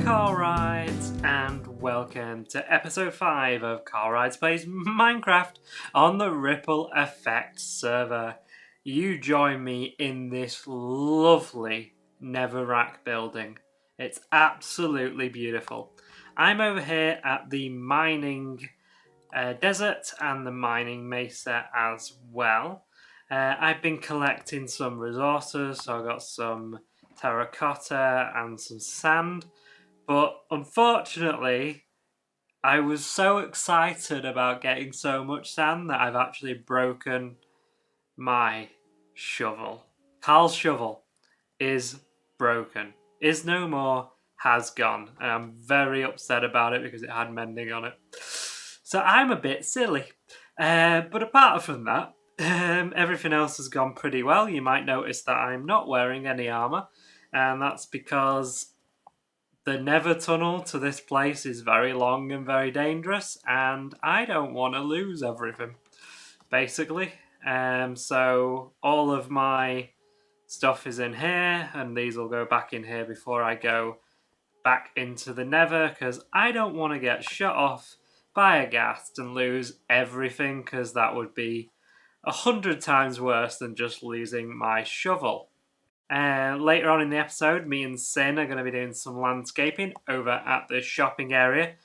CarlRyds and welcome to episode 5 of CarlRyds Plays Minecraft on the Ripple Effect server. You join me in this lovely netherrack building. It's absolutely beautiful. I'm over here at the mining desert and the mining mesa as well. I've been collecting some resources, so I got some terracotta and some sand. But unfortunately, I was so excited about getting so much sand that I've actually broken my shovel. Carl's shovel is broken. Is no more, has gone. And I'm very upset about it because it had mending on it. So I'm a bit silly. But apart from that, everything else has gone pretty well. You might notice that I'm not wearing any armour. And that's because the Nether tunnel to this place is very long and very dangerous, and I don't want to lose everything, basically. So all of my stuff is in here, and these will go back in here before I go back into the Nether, because I don't want to get shut off by a ghast and lose everything, because that would be 100 times worse than just losing my shovel. Later on in the episode, me and Sin are going to be doing some landscaping over at the shopping area.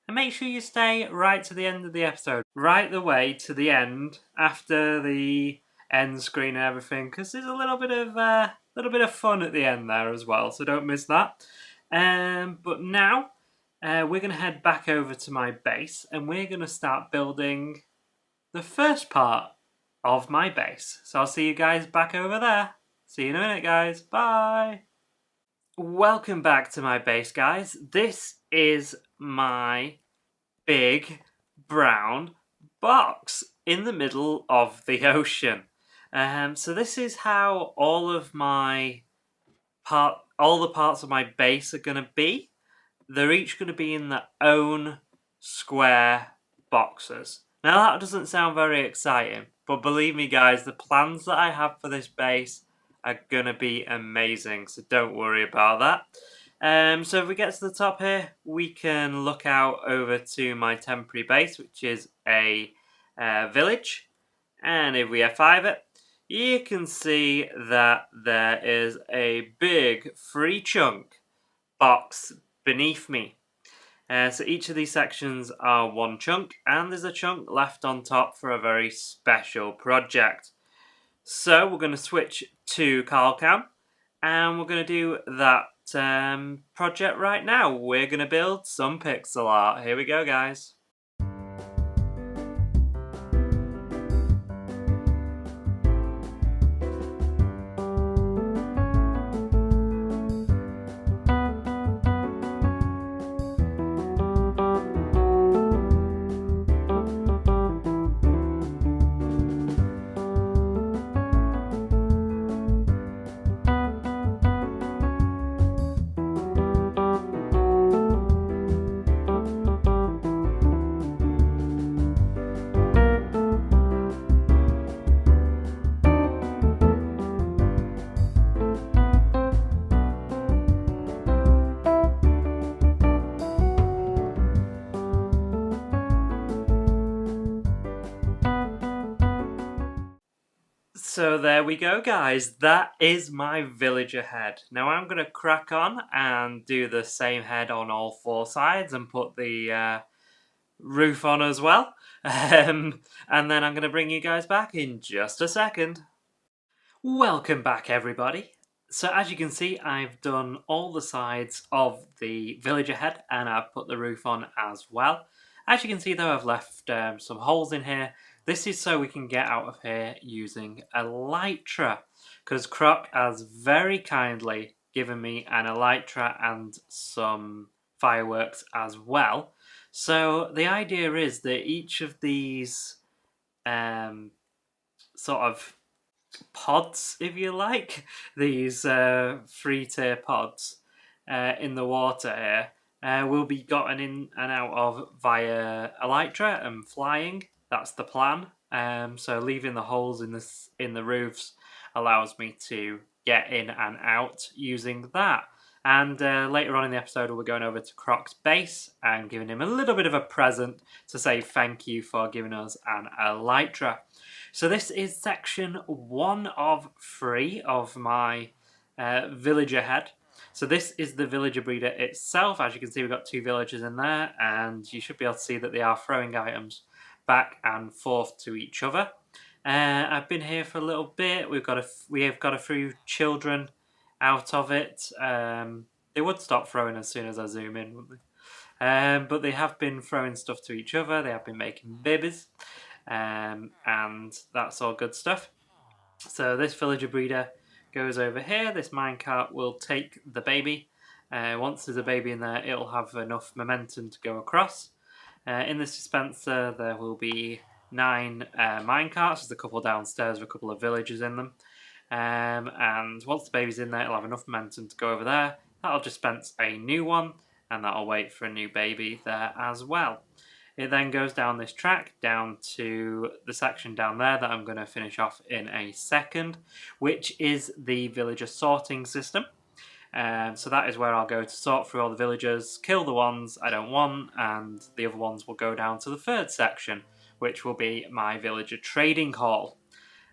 And make sure you stay right to the end of the episode. Right the way to the end, after the end screen and everything, because there's a little bit of fun at the end there as well, so don't miss that. But now, we're going to head back over to my base, and we're going to start building the first part of my base. So I'll see you guys back over there. See you in a minute, guys. Bye! Welcome back to my base, guys. This is my big brown box in the middle of the ocean. So this is how all the parts of my base are going to be. They're each going to be in their own square boxes. Now that doesn't sound very exciting, but believe me, guys, the plans that I have for this base are gonna be amazing, so don't worry about that. So if we get to the top here, we can look out over to my temporary base, which is a village. And if we F5 it, you can see that there is a big free chunk box beneath me. So each of these sections are one chunk, and there's a chunk left on top for a very special project. So we're going to switch to CarlCam, and we're going to do that project right now. We're going to build some pixel art. Here we go, guys. So there we go, guys. That is my villager head. Now I'm going to crack on and do the same head on all four sides and put the roof on as well. And then I'm going to bring you guys back in just a second. Welcome back, everybody. So as you can see, I've done all the sides of the villager head and I've put the roof on as well. As you can see, though, I've left some holes in here. This is so we can get out of here using elytra, because Croc has very kindly given me an elytra and some fireworks as well. So the idea is that each of these sort of pods, if you like, these free tier pods in the water here, will be gotten in and out of via elytra and flying. That's the plan. So leaving the holes in the roofs allows me to get in and out using that. And later on in the episode, we'll be going over to Croc's base and giving him a little bit of a present to say thank you for giving us an elytra. So this is section 1 of 3 of my villager head. So this is the villager breeder itself. As you can see, we've got 2 villagers in there, and you should be able to see that they are throwing items back and forth to each other. I've been here for a little bit. We have got a few children out of it. They would stop throwing as soon as I zoom in, wouldn't they? But they have been throwing stuff to each other. They have been making babies, and that's all good stuff. So this villager breeder goes over here. This minecart will take the baby. Once there's a baby in there, it'll have enough momentum to go across. In this dispenser, there will be 9 minecarts. There's a couple downstairs with a couple of villagers in them. And once the baby's in there, it'll have enough momentum to go over there. That'll dispense a new one, and that'll wait for a new baby there as well. It then goes down this track, down to the section down there that I'm going to finish off in a second, which is the villager sorting system. So that is where I'll go to sort through all the villagers, kill the ones I don't want, and the other ones will go down to the third section, which will be my villager trading hall.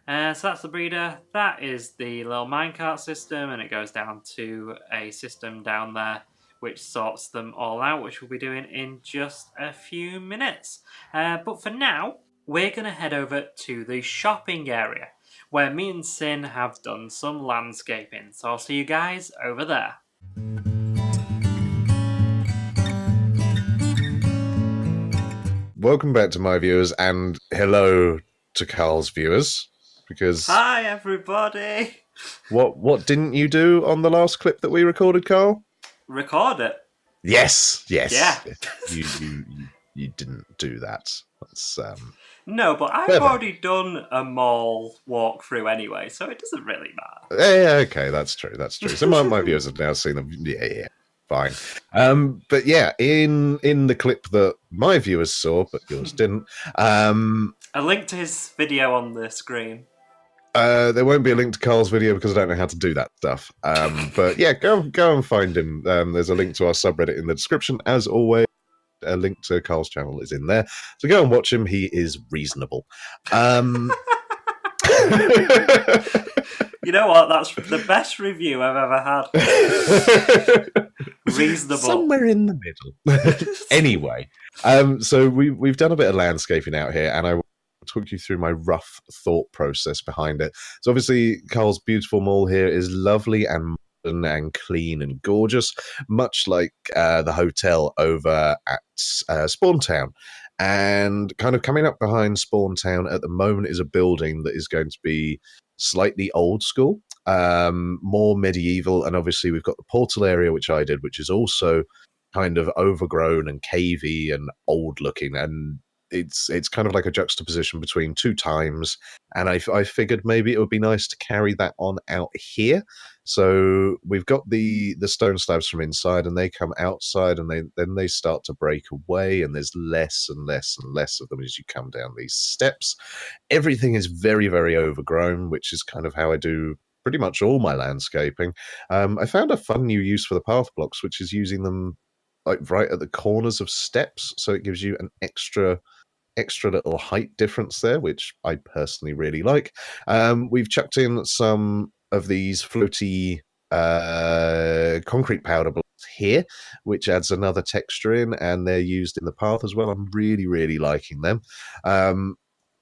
So that's the breeder. That is the little minecart system, and it goes down to a system down there which sorts them all out, which we'll be doing in just a few minutes. But for now, we're going to head over to the shopping area, where me and Sin have done some landscaping. So I'll see you guys over there. Welcome back to my viewers, and hello to Carl's viewers. Because hi everybody. What didn't you do on the last clip that we recorded, Carl? Record it. Yes. Yeah. You didn't do that. That's No, but I've clever. already done a mall walkthrough anyway, so it doesn't really matter. Yeah, okay, that's true. So my viewers have now seen them. Yeah, fine. But yeah, in the clip that my viewers saw, but yours didn't. A link to his video on the screen. There won't be a link to Carl's video because I don't know how to do that stuff. But yeah, go and find him. There's a link to our subreddit in the description, as always. A link to Carl's channel is in there, so go and watch him. He is reasonable. You know what? That's the best review I've ever had. Reasonable. Somewhere in the middle. Anyway, so we've done a bit of landscaping out here, and I will talk you through my rough thought process behind it. So obviously, Carl's beautiful mall here is lovely and modern and clean and gorgeous, much like the hotel over at Spawn Town. And kind of coming up behind Spawn Town at the moment is a building that is going to be slightly old school, more medieval, and obviously we've got the portal area, which I did, which is also kind of overgrown and cavey and old looking, and it's kind of like a juxtaposition between 2 times, and I figured maybe it would be nice to carry that on out here. So we've got the stone slabs from inside, and they come outside, and then they start to break away, and there's less and less and less of them as you come down these steps. Everything is very, very overgrown, which is kind of how I do pretty much all my landscaping. I found a fun new use for the path blocks, which is using them like right at the corners of steps, so it gives you an extra little height difference there, which I personally really like. We've chucked in some of these floaty concrete powder blocks here, which adds another texture in, and they're used in the path as well. I'm really, really liking them. And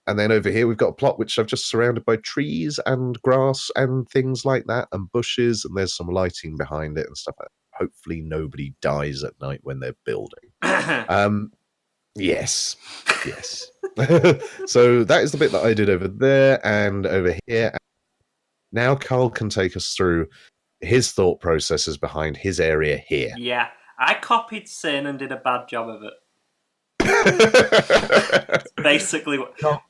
then over here, we've got a plot which I've just surrounded by trees and grass and things like that, and bushes, and there's some lighting behind it and stuff like that. Hopefully nobody dies at night when they're building. Yes. So that is the bit that I did over there and over here. Now Carl can take us through his thought processes behind his area here. Yeah, I copied Sin and did a bad job of it. Basically,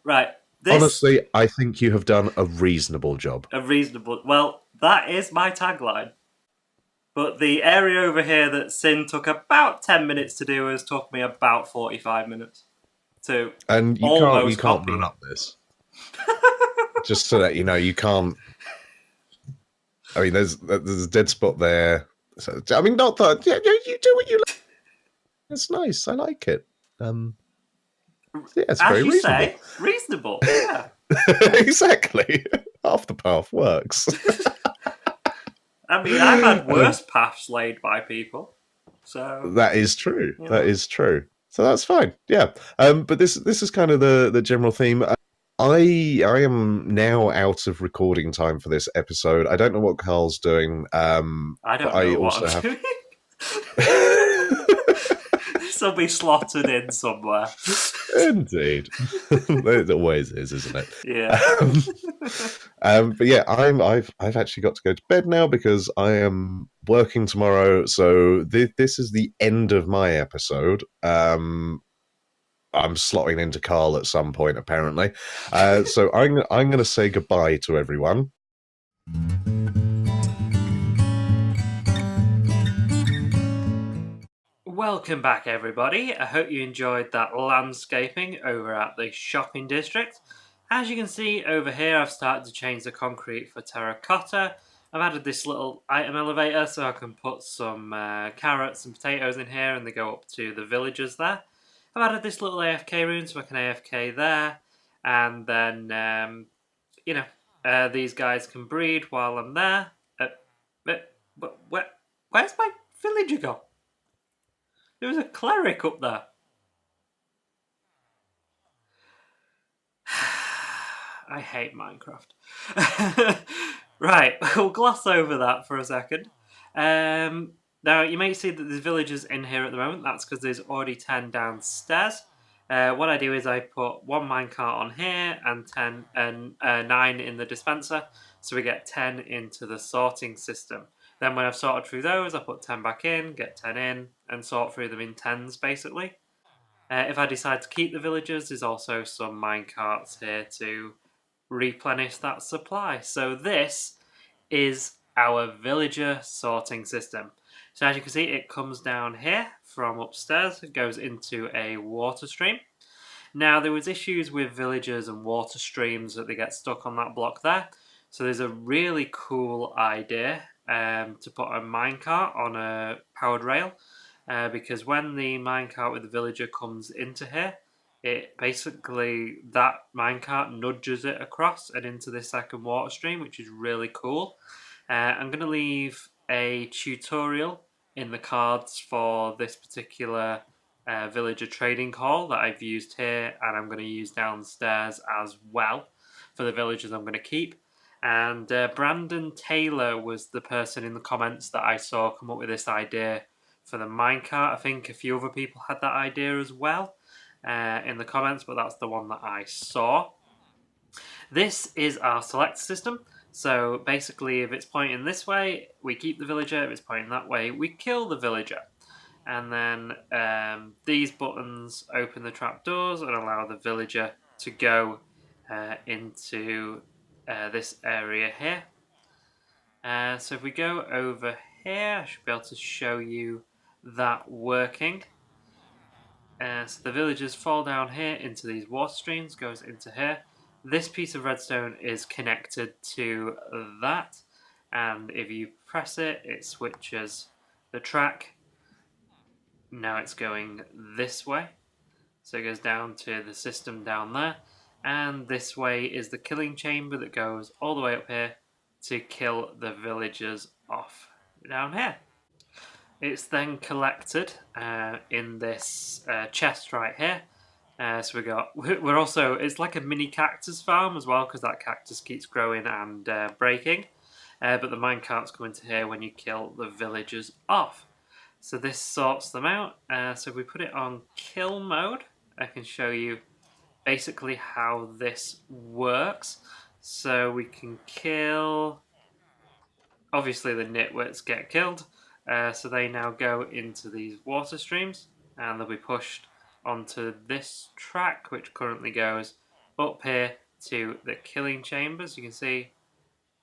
right. Honestly, I think you have done a reasonable job. Well, that is my tagline. But the area over here that Sin took about 10 minutes to do has took me about 45 minutes. And you can't run up this. Just so that you know, you can't. I mean, there's a dead spot there. So I mean, not that you do what you like. It's nice. I like it. Yeah, it's As very you reasonable. say, reasonable. Yeah. Exactly. Half the path works. I mean, I've had worse paths laid by people. So, That is true. you That know. is true. So that's fine. Yeah. But this is kind of the general theme. I am now out of recording time for this episode. I don't know what Carl's doing. I But don't I know what also I'm have. doing. This will be slotted in somewhere. Indeed, it always is, isn't it? Yeah. But yeah, I've actually got to go to bed now because I am working tomorrow. So this is the end of my episode. I'm slotting into Carl at some point, apparently. So I'm going to say goodbye to everyone. Welcome back, everybody. I hope you enjoyed that landscaping over at the shopping district. As you can see over here, I've started to change the concrete for terracotta. I've added this little item elevator so I can put some carrots and potatoes in here and they go up to the villagers there. I've added this little AFK room so I can AFK there. And then, these guys can breed while I'm there. Where's my villager gone? There was a cleric up there. I hate Minecraft. Right, we'll gloss over that for a second. Now, you may see that there's villagers in here at the moment. That's because there's already 10 downstairs. What I do is I put one minecart on here and 9 in the dispenser. So we get 10 into the sorting system. Then when I've sorted through those, I put 10 back in, get 10 in, and sort through them in 10s, basically. If I decide to keep the villagers, there's also some minecarts here to replenish that supply. So this is our villager sorting system. So as you can see, it comes down here from upstairs. It goes into a water stream. Now, there was issues with villagers and water streams that they get stuck on that block there. So there's a really cool idea to put a minecart on a powered rail. Because when the minecart with the villager comes into here, it basically, that minecart nudges it across and into this second water stream, which is really cool. I'm going to leave a tutorial in the cards for this particular villager trading hall that I've used here, and I'm going to use downstairs as well for the villagers I'm going to keep. And Brandon Taylor was the person in the comments that I saw come up with this idea for the minecart. I think a few other people had that idea as well in the comments, but that's the one that I saw. This is our select system. So basically, if it's pointing this way, we keep the villager. If it's pointing that way, we kill the villager. And then these buttons open the trapdoors and allow the villager to go into this area here. So if we go over here, I should be able to show you that working. So the villagers fall down here into these water streams, goes into here. This piece of redstone is connected to that, and if you press it, it switches the track. Now it's going this way, so it goes down to the system down there, and this way is the killing chamber that goes all the way up here to kill the villagers off down here. It's then collected in this chest right here. So we're also, it's like a mini cactus farm as well, because that cactus keeps growing and breaking. But the minecarts come into here when you kill the villagers off. So this sorts them out. So if we put it on kill mode, I can show you basically how this works. So we can kill, obviously the nitwits get killed. So they now go into these water streams and they'll be pushed onto this track, which currently goes up here to the killing chambers. You can see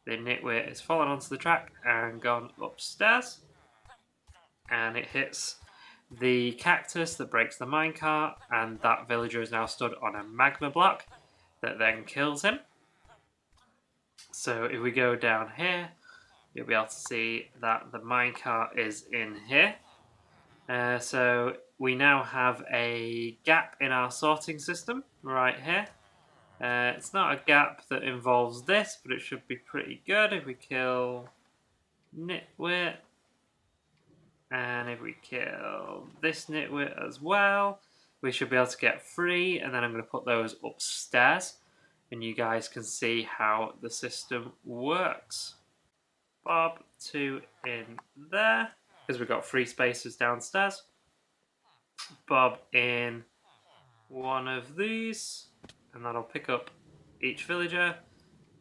the nitwit has fallen onto the track and gone upstairs, and it hits the cactus that breaks the minecart, and that villager is now stood on a magma block that then kills him. So if we go down here, you'll be able to see that the minecart is in here. So we now have a gap in our sorting system right here. It's not a gap that involves this, but it should be pretty good if we kill Nitwit. And if we kill this Nitwit as well, we should be able to get 3. And then I'm going to put those upstairs. And you guys can see how the system works. Bob 2 in there, because we've got 3 spaces downstairs. Bob in one of these, and that'll pick up each villager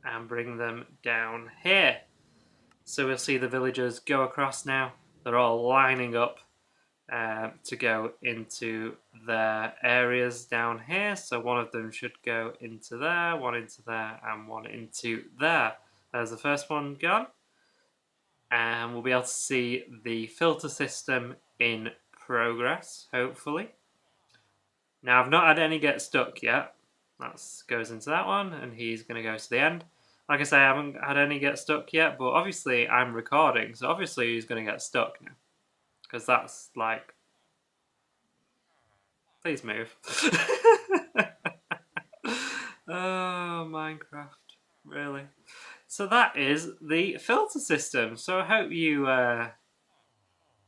and bring them down here. So we'll see the villagers go across now. They're all lining up to go into their areas down here. So one of them should go into there, one into there, and one into there. There's the first one gone. And we'll be able to see the filter system in progress, hopefully. Now, I've not had any get stuck yet. That goes into that one, and he's going to go to the end. Like I say, I haven't had any get stuck yet, but obviously I'm recording, so obviously he's going to get stuck now. Because that's like... Please move. Oh, Minecraft. Really? So that is the filter system. So I hope you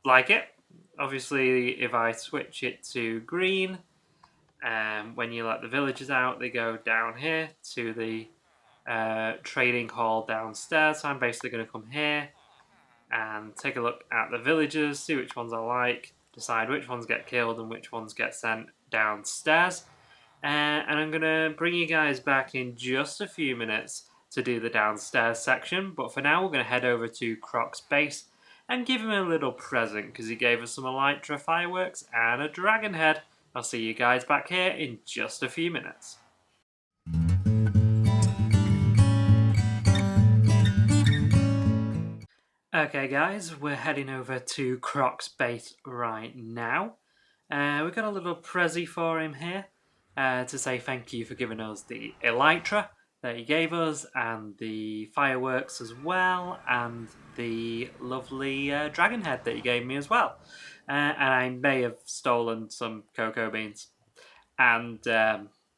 like it. Obviously, if I switch it to green, when you let the villagers out, they go down here to the trading hall downstairs. So I'm basically going to come here and take a look at the villagers, see which ones I like, decide which ones get killed and which ones get sent downstairs. And I'm going to bring you guys back in just a few minutes to do the downstairs section. But for now, we're going to head over to Croc's base and give him a little present, because he gave us some elytra fireworks and a dragon head. I'll see you guys back here in just a few minutes. Okay guys, we're heading over to Croc's base right now. We've got a little prezi for him here to say thank you for giving us the elytra that he gave us, and the fireworks as well, and the lovely dragon head that he gave me as well. And I may have stolen some cocoa beans and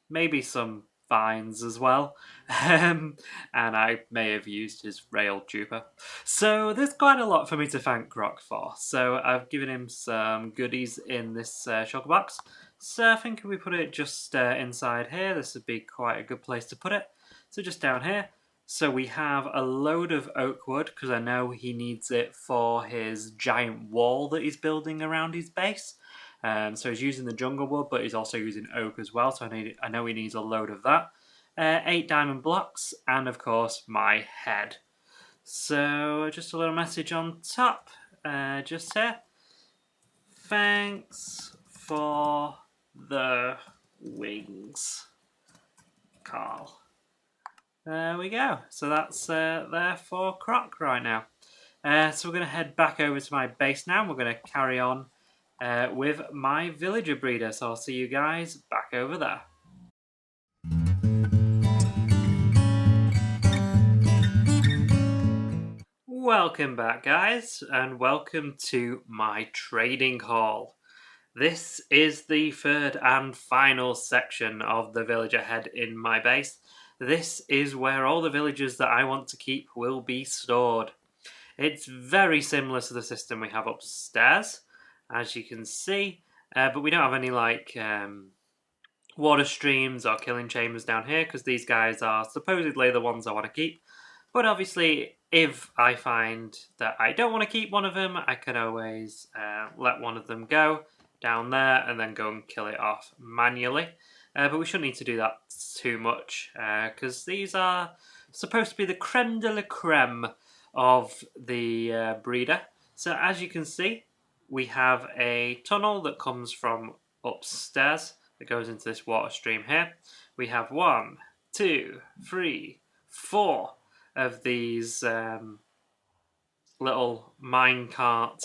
maybe some vines as well. And I may have used his rail trooper. So there's quite a lot for me to thank Croc for. So I've given him some goodies in this shulker box. So I think if we put it just inside here, this would be quite a good place to put it. So just down here. So we have a load of oak wood, because I know he needs it for his giant wall that he's building around his base. So he's using the jungle wood, but he's also using oak as well. So I know he needs a load of that. 8 diamond blocks, and of course my head. So just a little message on top, just here. Thanks for the wings, Carl. There we go. So that's there for Croc right now. So we're going to head back over to my base now. We're going to carry on with my villager breeder. So I'll see you guys back over there. Welcome back guys, and welcome to my trading hall. This is the third and final section of the villager head in my base. This is where all the villagers that I want to keep will be stored. It's very similar to the system we have upstairs, as you can see, but we don't have any like water streams or killing chambers down here, because these guys are supposedly the ones I want to keep. But obviously, if I find that I don't want to keep one of them, I can always let one of them go down there and then go and kill it off manually. But we shouldn't need to do that too much, because these are supposed to be the creme de la creme of the breeder. So as you can see, we have a tunnel that comes from upstairs that goes into this water stream here. We have 1, 2, 3, 4 of these little minecart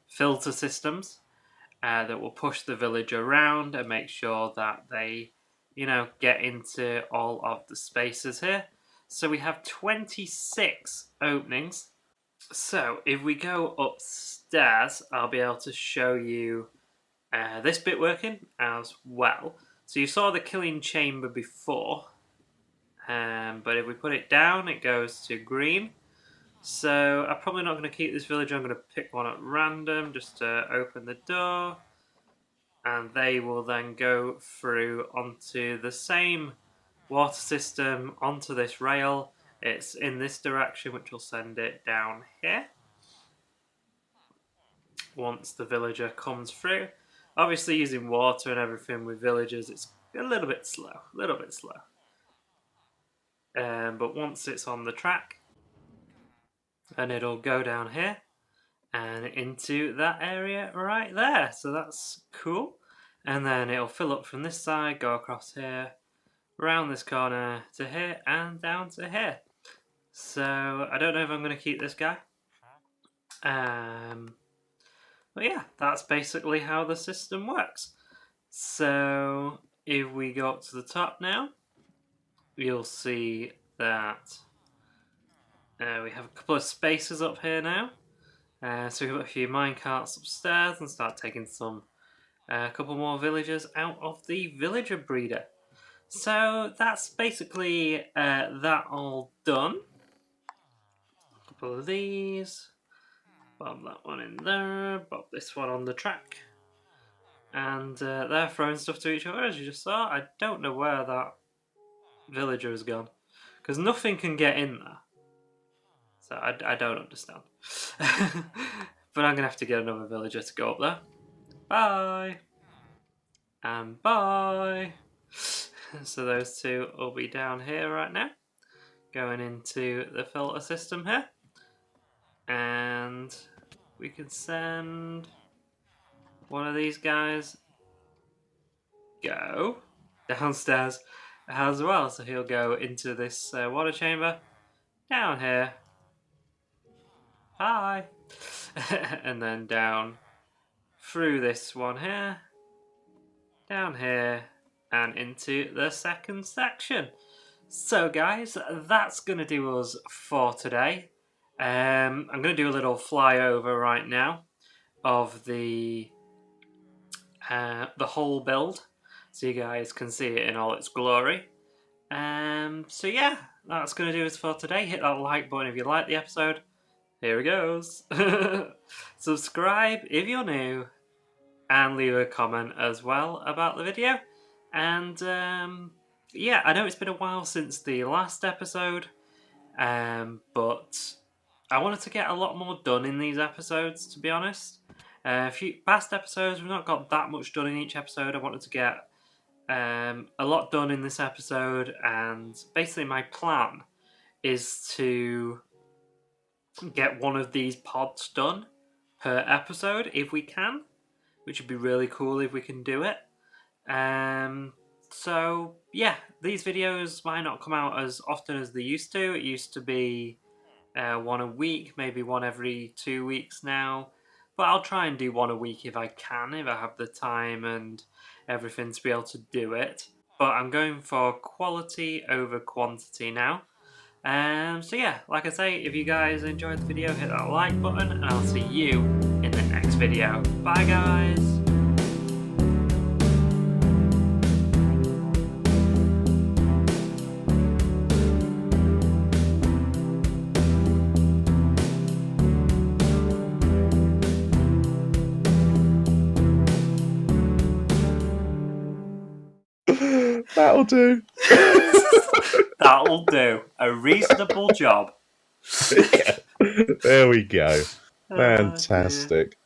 filter systems that will push the village around and make sure that they, get into all of the spaces here. So we have 26 openings So if we go upstairs, I'll be able to show you this bit working as well. So you saw the killing chamber before, but if we put it down, it goes to green. So I'm probably not going to keep this villager. I'm going to pick one at random just to open the door. And they will then go through onto the same water system, onto this rail. It's in this direction, which will send it down here. Once the villager comes through. Obviously using water and everything with villagers, it's a little bit slow. But once it's on the track, and it'll go down here and into that area right there. So that's cool. And then it'll fill up from this side, go across here, round this corner to here, and down to here. So I don't know if I'm going to keep this guy. But yeah, that's basically how the system works. So if we go up to the top now, you'll see that we have a couple of spaces up here now. So we've got a few minecarts upstairs and start taking a couple more villagers out of the villager breeder. So that's basically that all done. A couple of these. Bob that one in there. Bob this one on the track. And they're throwing stuff to each other, as you just saw. I don't know where that villager has gone. Because nothing can get in there. So I don't understand. But I'm going to have to get another villager to go up there. Bye! And bye! So those two will be down here right now. Going into the filter system here. And we can send one of these guys go downstairs as well. So he'll go into this water chamber down here. Hi! And then down through this one here, down here, and into the second section. So guys, that's going to do us for today. I'm going to do a little flyover right now of the whole build, so you guys can see it in all its glory. So yeah, that's going to do us for today. Hit that like button if you like the episode. Here it goes. Subscribe if you're new, and leave a comment as well about the video. And yeah, I know it's been a while since the last episode, but I wanted to get a lot more done in these episodes, to be honest. A few past episodes, we've not got that much done in each episode. I wanted to get a lot done in this episode, and basically my plan is to get one of these pods done per episode if we can, which would be really cool if we can do it. So yeah, these videos might not come out as often as they used to. It used to be one a week, maybe one every 2 weeks now. But I'll try and do one a week if I can, if I have the time and everything to be able to do it. But I'm going for quality over quantity now. So yeah, like I say, if you guys enjoyed the video, hit that like button, and I'll see you in the next video. Bye guys! That'll do. That'll do. A reasonable job. Yeah. There we go. Oh, Fantastic.